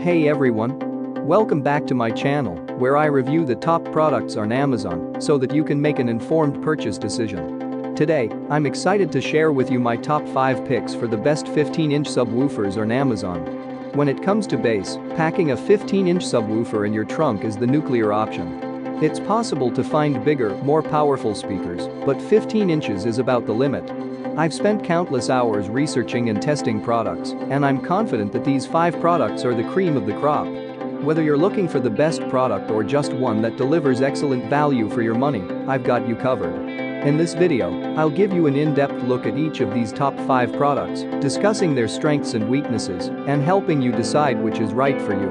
Hey everyone! Welcome back to my channel, where I review the top products on Amazon so that you can make an informed purchase decision. Today, I'm excited to share with you my top 5 picks for the best 15-inch subwoofers on Amazon. When it comes to bass, packing a 15-inch subwoofer in your trunk is the nuclear option. It's possible to find bigger, more powerful speakers, but 15 inches is about the limit. I've spent countless hours researching and testing products, and I'm confident that these 5 products are the cream of the crop. Whether you're looking for the best product or just one that delivers excellent value for your money, I've got you covered. In this video, I'll give you an in-depth look at each of these top 5 products, discussing their strengths and weaknesses, and helping you decide which is right for you.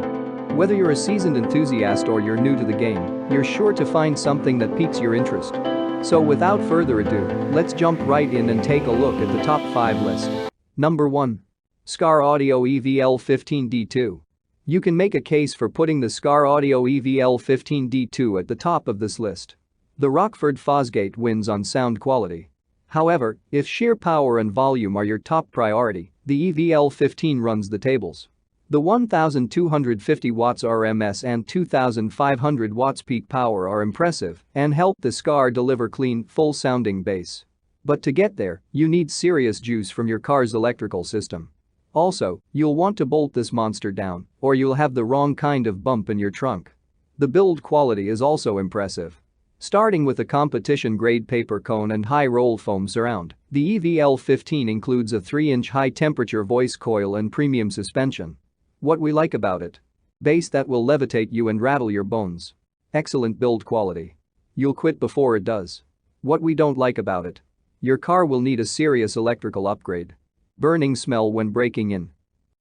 Whether you're a seasoned enthusiast or you're new to the game, you're sure to find something that piques your interest. So without further ado, let's jump right in and take a look at the top 5 list. Number 1. Scar Audio EVL15D2. You can make a case for putting the Scar Audio EVL15D2 at the top of this list. The Rockford Fosgate wins on sound quality. However, if sheer power and volume are your top priority, the EVL15 runs the tables. The 1250 watts RMS and 2500 watts peak power are impressive and help the Scar deliver clean, full-sounding bass. But to get there, you need serious juice from your car's electrical system. Also, you'll want to bolt this monster down, or you'll have the wrong kind of bump in your trunk. The build quality is also impressive. Starting with a competition-grade paper cone and high-roll foam surround, the EVL15 includes a 3-inch high-temperature voice coil and premium suspension. What we like about it? Bass that will levitate you and rattle your bones. Excellent build quality. You'll quit before it does. What we don't like about it? Your car will need a serious electrical upgrade. Burning smell when breaking in.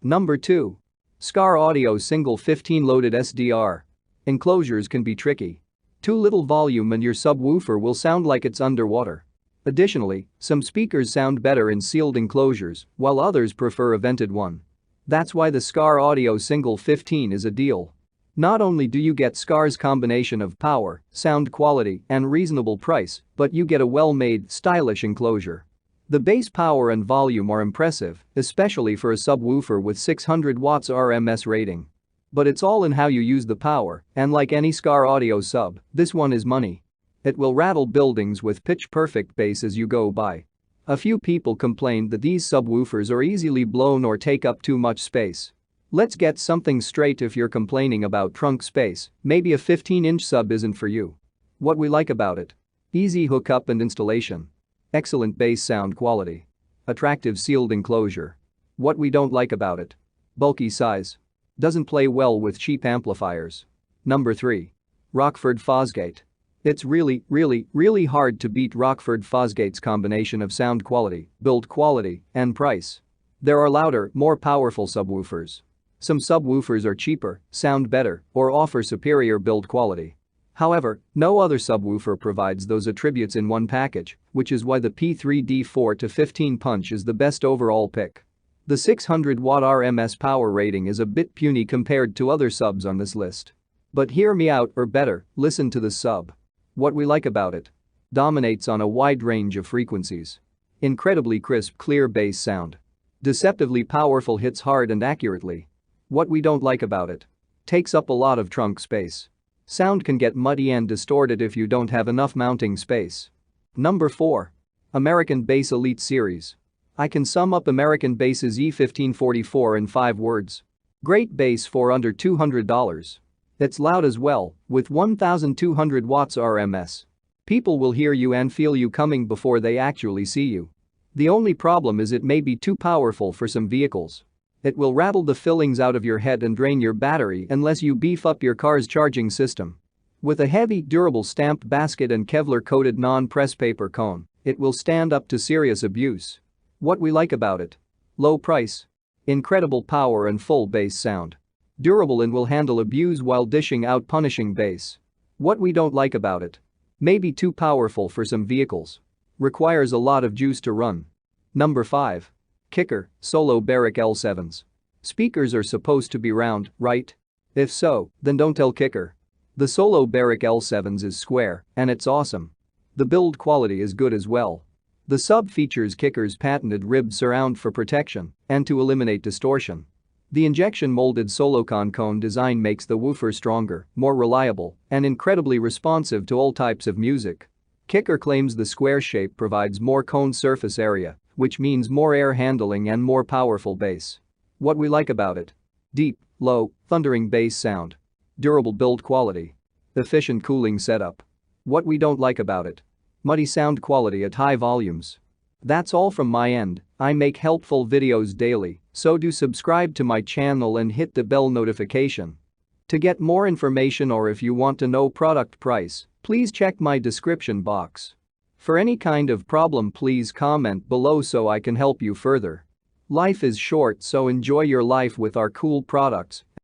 Number 2. Scar Audio Single 15 Loaded SDR. Enclosures can be tricky. Too little volume and your subwoofer will sound like it's underwater. Additionally, some speakers sound better in sealed enclosures, while others prefer a vented one. That's why the Scar Audio Single 15 is a deal. Not only do you get Scar's combination of power, sound quality, and reasonable price, but you get a well-made, stylish enclosure. The bass power and volume are impressive, especially for a subwoofer with 600 watts RMS rating. But it's all in how you use the power, and like any Scar Audio sub, this one is money. It will rattle buildings with pitch-perfect bass as you go by. A few people complained that these subwoofers are easily blown or take up too much space. Let's get something straight. If you're complaining about trunk space, maybe a 15-inch sub isn't for you. What we like about it? Easy hookup and installation. Excellent bass sound quality. Attractive sealed enclosure. What we don't like about it? Bulky size. Doesn't play well with cheap amplifiers. Number 3. Rockford Fosgate. It's really hard to beat Rockford Fosgate's combination of sound quality, build quality, and price. There are louder, more powerful subwoofers. Some subwoofers are cheaper, sound better, or offer superior build quality. However, no other subwoofer provides those attributes in one package, which is why the P3D 4-15 punch is the best overall pick. The 600 watt RMS power rating is a bit puny compared to other subs on this list. But hear me out, or better, listen to the sub. What we like about it? Dominates on a wide range of frequencies. Incredibly crisp, clear bass sound. Deceptively powerful hits hard and accurately. What we don't like about it? Takes up a lot of trunk space. Sound can get muddy and distorted if you don't have enough mounting space. Number 4. Americanbase Elite Series. I can sum up Americanbase's E1544 in 5 words. Great bass for under $200. It's loud as well, with 1200 watts RMS. People will hear you and feel you coming before they actually see you. The only problem is it may be too powerful for some vehicles. It will rattle the fillings out of your head and drain your battery unless you beef up your car's charging system. With a heavy, durable stamped basket and Kevlar-coated non-press paper cone, it will stand up to serious abuse. What we like about it? Low price. Incredible power and full bass sound. Durable and will handle abuse while dishing out punishing bass. What we don't like about it? Maybe too powerful for some vehicles. Requires a lot of juice to run. Number 5. Kicker, SoloBaric L7s. Speakers are supposed to be round, right? If so, then don't tell Kicker. The SoloBaric L7s is square, and it's awesome. The build quality is good as well. The sub features Kicker's patented ribbed surround for protection and to eliminate distortion. The injection molded silicone cone design makes the woofer stronger, more reliable, and incredibly responsive to all types of music. Kicker claims the square shape provides more cone surface area, which means more air handling and more powerful bass. What we like about it: deep, low, thundering bass sound. Durable build quality. Efficient cooling setup. What we don't like about it: muddy sound quality at high volumes. That's all from my end. I make helpful videos daily, so do subscribe to my channel and hit the bell notification. To get more information or if you want to know product price, please check my description box. For any kind of problem, please comment below so I can help you further. Life is short, so enjoy your life with our cool products.